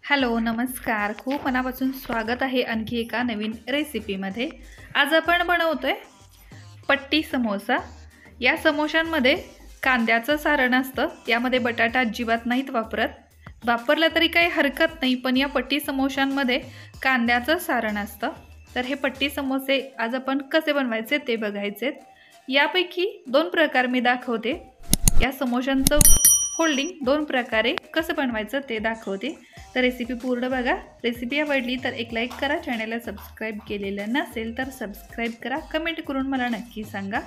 Hello नमस्कार, खूप मनापासून स्वागत आहे आणखी एका नवीन रेसिपीमध्ये। आज आपण बनवतोय पट्टी समोसा। या समोशांमध्ये कांद्याचं सारण असतं, यामध्ये बटाटा अजिबात नाहीत वापरला तरी काही हरकत नाही, पण या पट्टी समोशांमध्ये कांद्याचं सारण असतं। तर हे पट्टी समोसे आज आपण कसे बनवायचे ते बघायचे। यापैकी दोन प्रकार मी दाखवते। या समोशांचं फोल्डिंग दोन प्रकारे कसं बनवायचं ते दाखवते, तर रेसिपी पूर्ण बघा। रेसिपी आवडली तर एक लाईक करा, चॅनलला सबस्क्राइब केलेलं नसेल तर सबस्क्राइब करा, कमेंट करून मला नक्की सांगा।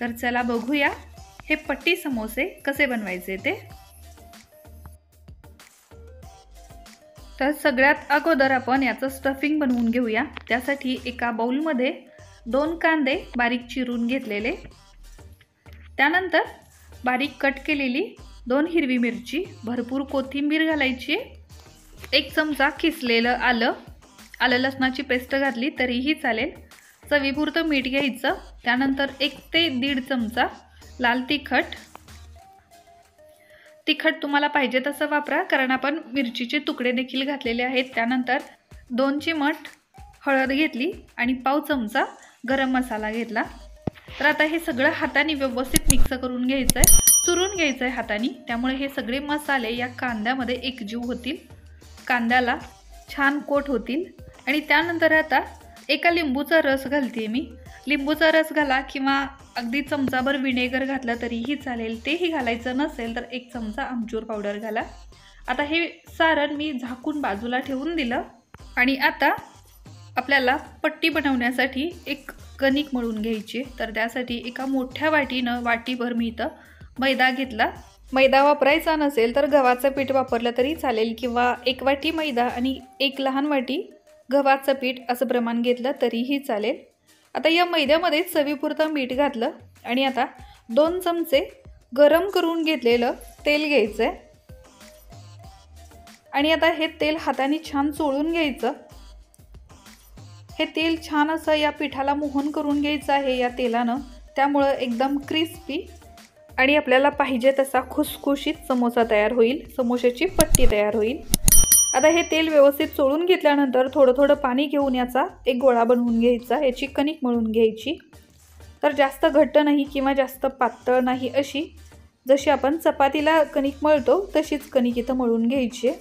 तर चला बघूया हे पट्टी समोसे कसे बनवायचे ते। तर सगळ्यात अगोदर आपण याचं स्टफिंग बनवून घेऊया। त्यासाठी एका बाउलमध्ये 2 कांदे बारीक चिरून घेतलेले, त्यानंतर बारीक कट केलेली 2 हिरवी मिरची, भरपूर कोथिंबीर घालायची, 1 चमचा किसलेलं आलं लसणाची पेस्ट घातली तरीही चालेल, चवीपुरतं मीठ घ्यायचं, त्यानंतर 1 ते 1.5 चमचा लाल तिखट तुम्हाला पाहिजे तसं वापरा, कारण आपण मिरचीचे तुकडे देखील घातलेले आहेत। त्यानंतर 2 चिमट हळद घेतली आणि पाव चमचा गरम मसाला घेतला। तर आता हे सगळं हाताने व्यवस्थित मिक्स करून घ्यायचं आहे, चुरून घ्यायचं आहे हाताने, त्यामुळे हे सगळे मसाले या कांद्यामध्ये एकजीव होतील, कांद्याला छान कोट होतील। आणि त्यानंतर आता एका लिंबूचा रस घालते मी। लिंबूचा रस घाला किंवा अगदी चमचाभर विनेगर घातलं तरीही चालेल, तेही घालायचं नसेल तर 1 चमचा आमचूर पावडर घाला। आता हे सारण मी झाकून बाजूला ठेवून दिलं आणि आता आपल्याला पट्टी बनवण्यासाठी एक कणिक मळून घ्यायची। तर त्यासाठी एका मोठ्या वाटीनं वाटीभर मी इथं मैदा घेतला। मैदा वापरायचा नसेल तर गव्हाचं पीठ वापरलं तरी चालेल, किंवा 1 वाटी मैदा आणि 1 लहान वाटी गव्हाचं पीठ असं प्रमाण घेतलं तरीही चालेल। आता या मैद्यामध्ये चवीपुरतं मीठ घातलं आणि आता 2 चमचे गरम करून घेतलेलं तेल घ्यायचं आणि आता हे तेल हाताने छान चोळून घ्यायचं। हे तेल छान असं या पिठाला मोहन करून घ्यायचं आहे या तेलानं, त्यामुळं एकदम क्रिस्पी आणि आपल्याला पाहिजे तसा खुसखुशीत समोसा तयार होईल, समोशाची पट्टी तयार होईल। आता हे तेल व्यवस्थित चोळून घेतल्यानंतर थोडं पाणी घेऊन याचा एक गोळा बनवून घ्यायचा, याची कणिक मळून घ्यायची। तर जास्त घट्ट नाही किंवा जास्त पातळ नाही, अशी जशी आपण चपातीला कणिक मळतो तशीच कणिक इथं मळून घ्यायची।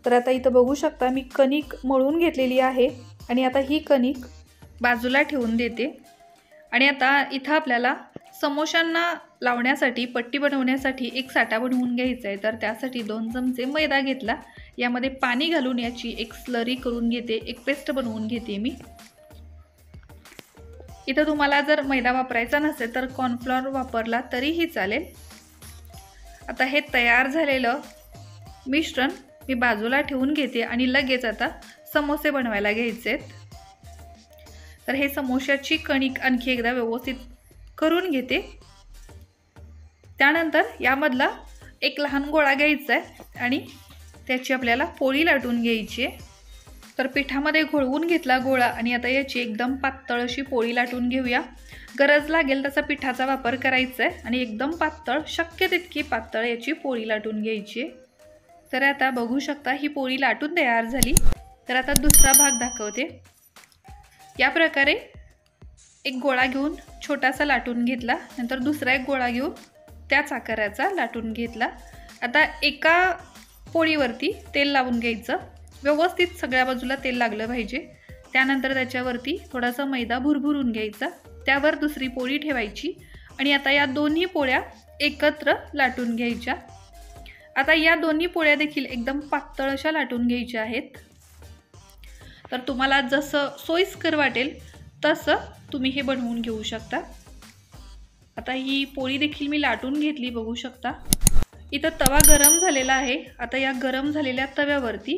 तर आता इथं बघू शकता मी कणिक मळून घेतलेली आहे आणि आता ही कणिक बाजूला ठेवून देते। आणि आता इथं आपल्याला समोशांना लावण्यासाठी, पट्टी बनवण्यासाठी एक साठा बनवून घ्यायचा आहे। तर त्यासाठी 2 चमचे मैदा घेतला, यामध्ये पाणी घालून याची एक स्लरी करून घेते, एक पेस्ट बनवून घेते मी। इथं तुम्हाला जर मैदा वापरायचा नसेल तर कॉर्नफ्लॉवर वापरला तरीही चालेल। आता हे तयार झालेलं मिश्रण मी बाजूला ठेवून घेते आणि लगेच आता समोसे बनवायला घ्यायचे आहेत। तर हे समोशाची कणिक आणखी एकदा व्यवस्थित करून घेते, त्यानंतर यामधला एक लहान गोळा घ्यायचा आहे आणि त्याची आपल्याला पोळी लाटून घ्यायची आहे। तर पिठामध्ये घोळवून घेतला गोळा आणि आता याची एकदम पातळ अशी पोळी लाटून घेऊया। गरज लागेल तसा पिठाचा वापर करायचा आहे आणि एकदम पातळ, शक्य तितकी पातळ याची पोळी लाटून घ्यायची। तर आता बघू शकता ही पोळी लाटून तयार झाली। तर आता दुसरा भाग दाखवते। या प्रकारे एक गोळा घेऊन छोटासा लाटून घेतला, नंतर दुसरा एक गोळा घेऊन त्याच आकाराचा लाटून घेतला। आता एका पोळीवरती तेल लावून घ्यायचं, व्यवस्थित सगळ्या बाजूला तेल लागलं पाहिजे। त्यानंतर त्याच्यावरती थोडासा मैदा भुरभुरून घ्यायचा, त्यावर दुसरी पोळी ठेवायची आणि आता या दोन्ही पोळ्या एकत्र लाटून घ्यायच्या। आता या दोन्ही पोळ्या देखील एकदम पातळ अशा लाटून घ्यायच्या आहेत। तर तुम्हाला जसं सोयीस्कर वाटेल तसं तुम्ही हे बनवून घेऊ शकता। आता ही पोळी देखील मी लाटून घेतली, बघू शकता। इथं तवा गरम झालेला आहे। आता या गरम झालेल्या तव्यावरती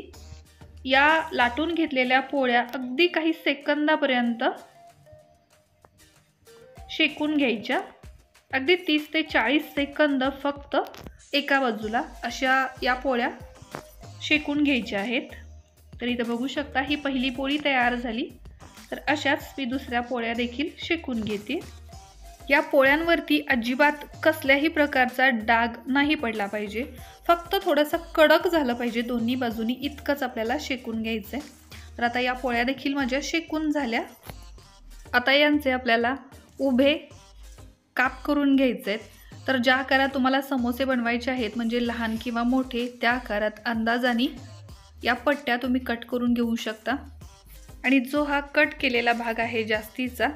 या लाटून घेतलेल्या पोळ्या अगदी काही सेकंदापर्यंत शेकून घ्यायच्या, अगदी 30 ते 40 सेकंद फक्त एका बाजूला अशा या पोळ्या शेकून घ्यायच्या आहेत। तर इथं बघू शकता ही पहिली पोळी तयार झाली, तर अशाच मी दुसऱ्या पोळ्या देखील शेकून घेते। या पोळ्यांवरती अजिबात कसल्याही प्रकारचा डाग नाही पडला पाहिजे, फक्त थोडंसं कडक झालं पाहिजे दोन्ही बाजूनी, इतकंच आपल्याला शेकून घ्यायचं आहे। तर आता या पोळ्या देखील माझ्या शेकून झाल्या। आता यांचे आपल्याला उभे काप करून घ्यायचे आहेत। तर ज्या आकारात तुम्हाला समोसे बनवायचे आहेत, म्हणजे लहान किंवा मोठे, त्या आकारात अंदाजाने या पट्ट्या तुम्ही कट करून घेऊ शकता। आणि जो हा कट केलेला भाग आहे जास्तीचा,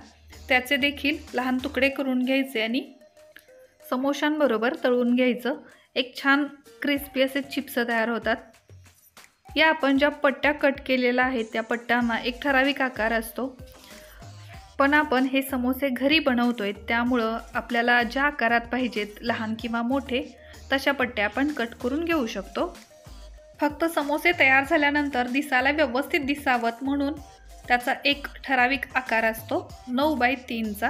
त्याचे देखील लहान तुकडे करून घ्यायचे आणि समोशांबरोबर तळून घ्यायचं। एक छान क्रिस्पी असे चिप्स तयार होतात। या आपण ज्या पट्ट्या कट केलेल्या आहेत त्या पट्ट्यांना एक ठराविक आकार असतो, पण आपण हे समोसे घरी बनवतोय त्यामुळं आपल्याला ज्या आकारात पाहिजेत, लहान किंवा मोठे, तशा पट्ट्या आपण कट करून घेऊ शकतो। फक्त समोसे तयार झाल्यानंतर दिसायला व्यवस्थित दिसावत म्हणून त्याचा एक ठराविक आकार असतो 9x3चा।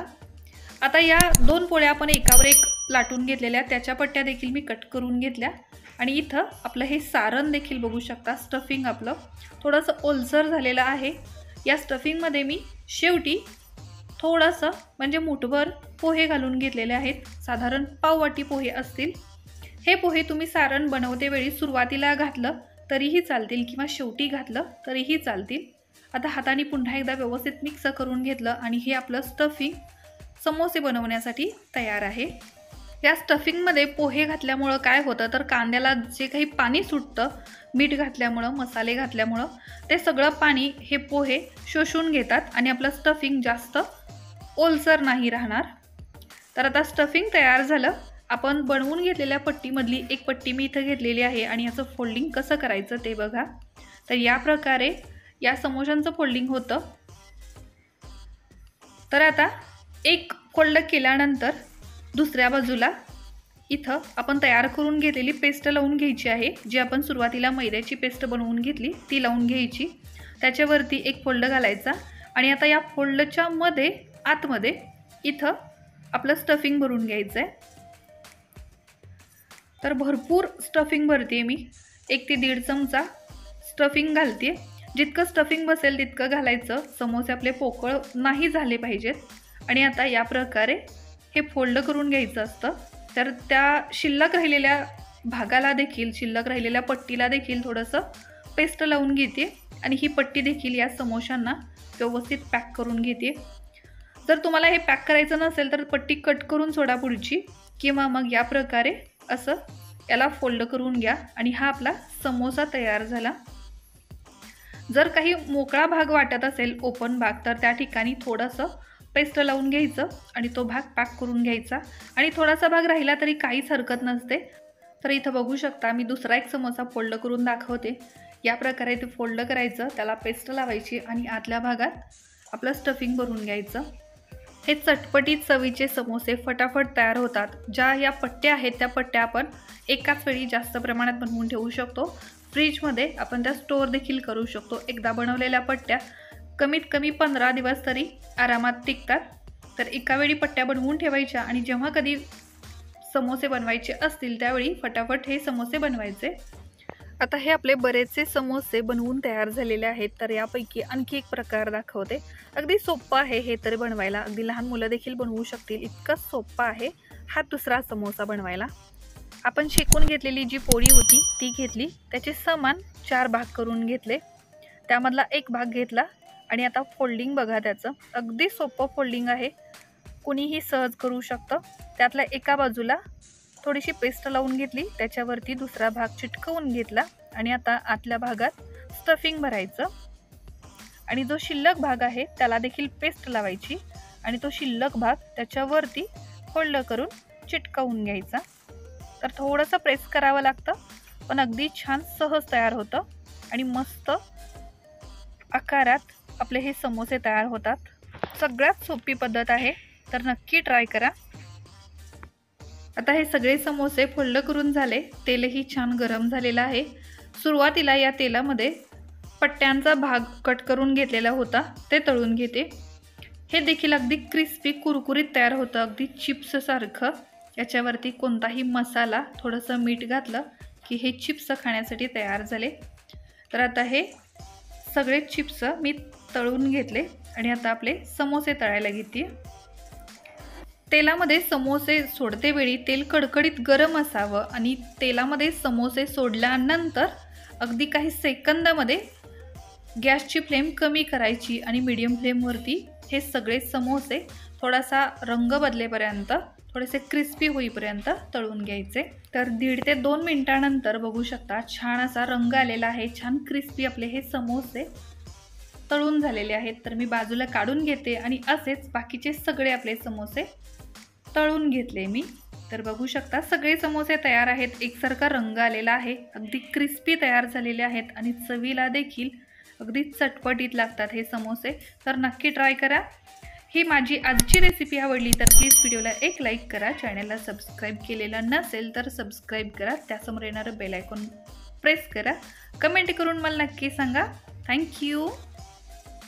आता या 2 पोळ्या आपण एकावर एक लाटून घेतलेल्या, त्याच्या पट्ट्या देखील मी कट करून घेतल्या। आणि इथं आपलं हे सारण देखील बघू शकता, स्टफिंग आपलं थोडंसं ओलसर झालेलं आहे। या स्टफिंगमध्ये मी शेवटी थोडंसं म्हणजे मुठभर पोहे घालून घेतलेले आहेत, साधारण पाव वाटी पोहे असतील। हे पोहे तुम्ही सारण बनवते वेळी सुरुवातीला घातलं तरीही चालतील किंवा शेवटी घातलं तरीही चालतील। आता हाताने पुन्हा एकदा व्यवस्थित मिक्स करून घेतलं आणि हे आपलं स्टफिंग समोसे बनवण्यासाठी तयार आहे। या स्टफिंगमध्ये पोहे घातल्यामुळं काय होतं तर कांद्याला जे काही पाणी सुटतं मीठ घातल्यामुळं, मसाले घातल्यामुळं, ते सगळं पाणी हे पोहे शोषून घेतात आणि आपलं स्टफिंग जास्त ओलसर नाही राहणार। तर आता स्टफिंग तयार झालं। आपण बनवून घेतलेल्या पट्टीमधली एक पट्टी मी इथं घेतलेली आहे आणि याचं फोल्डिंग कसं करायचं ते बघा। तर या प्रकारे या समोशांचं फोल्डिंग होतं। तर आता एक फोल्ड केल्यानंतर दुसऱ्या बाजूला इथं आपण तयार करून घेतलेली पेस्ट लावून घ्यायची आहे, जी आपण सुरुवातीला मैद्याची पेस्ट बनवून घेतली ती लावून घ्यायची। त्याच्यावरती एक फोल्ड घालायचा आणि आता या फोल्डच्या आतमध्ये इथं आपलं स्टफिंग भरून घ्यायचं आहे। तर भरपूर स्टफिंग भरते मी, 1 ते 1.5 चमचा स्टफिंग घालते। जितकं स्टफिंग बसेल तितकं घालायचं, समोसे आपले पोकळ नाही झाले पाहिजेत। आणि आता या प्रकारे हे फोल्ड करून घ्यायचं असतं। तर त्या शिल्लक राहिलेल्या भागाला देखील, शिल्लक राहिलेल्या पट्टीला देखील थोडंसं पेस्ट लावून घेते आणि ही पट्टी देखील या समोशांना व्यवस्थित पॅक करून घेते। जर तुम्हाला हे पॅक करायचं नसेल तर पट्टी कट करून सोडा पुढची, किंवा मग या प्रकारे असं याला फोल्ड करून घ्या आणि हा आपला समोसा तयार झाला। जर काही मोकळा भाग वाटत असेल, ओपन भाग, तर त्या ठिकाणी थोडंसं पेस्ट लावून घ्यायचं आणि तो भाग पॅक करून घ्यायचा। आणि थोडासा भाग राहिला तरी काहीच हरकत नसते। तर इथं बघू शकता मी दुसरा एक समोसा फोल्ड करून दाखवते। या प्रकारे ते फोल्ड करायचं, त्याला पेस्ट लावायची आणि आतल्या भागात आपलं स्टफिंग भरून घ्यायचं। हे चटपटीत चवीचे समोसे फटाफट तयार होतात। ज्या या पट्ट्या आहेत त्या पट्ट्या आपण एकाच वेळी जास्त प्रमाणात बनवून ठेवू शकतो। फ्रीजमध्ये आपण त्या स्टोअर देखील करू शकतो। एकदा बनवलेल्या पट्ट्या कमीत कमी 15 दिवस तरी आरामात टिकतात। तर एका वेळी पट्ट्या बनवून ठेवायच्या आणि जेव्हा कधी समोसे बनवायचे असतील त्यावेळी फटाफट हे समोसे बनवायचे। आता हे आपले बरेचसे समोसे बनवून तयार झालेले आहेत। तर यापैकी आणखी एक प्रकार दाखवते। अगदी सोपं आहे हे तर बनवायला, अगदी लहान मुलं देखील बनवू शकतील, इतकं सोपं आहे हा दुसरा समोसा बनवायला। आपण शेकून घेतलेली जी पोळी होती ती घेतली, त्याचे समान 4 भाग करून घेतले, त्यामधला एक भाग घेतला आणि आता फोल्डिंग बघा त्याचं, अगदी सोपं फोल्डिंग आहे, कुणीही सहज करू शकतं। त्यातल्या एका बाजूला थोडीशी पेस्ट लावून घेतली, त्याच्यावरती दुसरा भाग चिटकवून घेतला आणि आता आतल्या भागात स्टफिंग भरायचं आणि जो शिल्लक भाग आहे त्याला देखील पेस्ट लावायची आणि तो शिल्लक भाग त्याच्यावरती फोल्ड करून चिटकवून घ्यायचा। तर थोडंसं प्रेस करावं लागतं, पण अगदी छान सहज तयार होतं आणि मस्त आकारात आपले हे समोसे तयार होतात। सगळ्यात सोपी पद्धत आहे, तर नक्की ट्राय करा। आता हे सगळे समोसे फोल्ड करून झाले, तेलही छान गरम झालेलं आहे। सुरुवातीला या तेलामध्ये पट्ट्यांचा भाग कट करून घेतलेला होता ते तळून घेते। हे देखील अगदी क्रिस्पी कुरकुरीत तयार होतं, अगदी चिप्स सारखं। याच्यावरती कोणताही मसाला, थोडंसं मीठ घातलं की हे चिप्स खाण्यासाठी तयार झाले। तर आता हे सगळे चिप्स मी तळून घेतले आणि आता आपले समोसे तळायला घेते। तेलामध्ये समोसे सोडते वेळी तेल कडकडीत गरम असावं आणि तेलामध्ये समोसे सोडल्यानंतर अगदी काही सेकंदामध्ये गॅसची फ्लेम कमी करायची आणि मीडियम फ्लेमवरती हे सगळे समोसे थोडासा रंग बदलेपर्यंत, थोडेसे क्रिस्पी होईपर्यंत तळून घ्यायचे। तर 1.5 ते 2 मिनिटांनंतर बघू शकता छान असा रंग आलेला आहे, छान क्रिस्पी आपले हे समोसे तळून झालेले आहेत। तर मी बाजूला काढून घेते आणि असेच बाकीचे सगळे आपले समोसे तळून घेतले मी। तर बघू शकता सगळे समोसे तयार आहेत, एकसारखा रंग आलेला आहे, अगदी क्रिस्पी तयार झालेले आहेत आणि चवीला देखील अगदी चटपटीत लागतात हे समोसे। तर नक्की ट्राय करा। ही माझी आजची रेसिपी आवडली तर प्लीज व्हिडिओला एक लाईक करा, चॅनलला सबस्क्राईब केलेलं नसेल तर सबस्क्राईब करा, त्यासमोर येणारं बेल आयकॉन प्रेस करा, कमेंट करून मला नक्की सांगा। थँक्यू।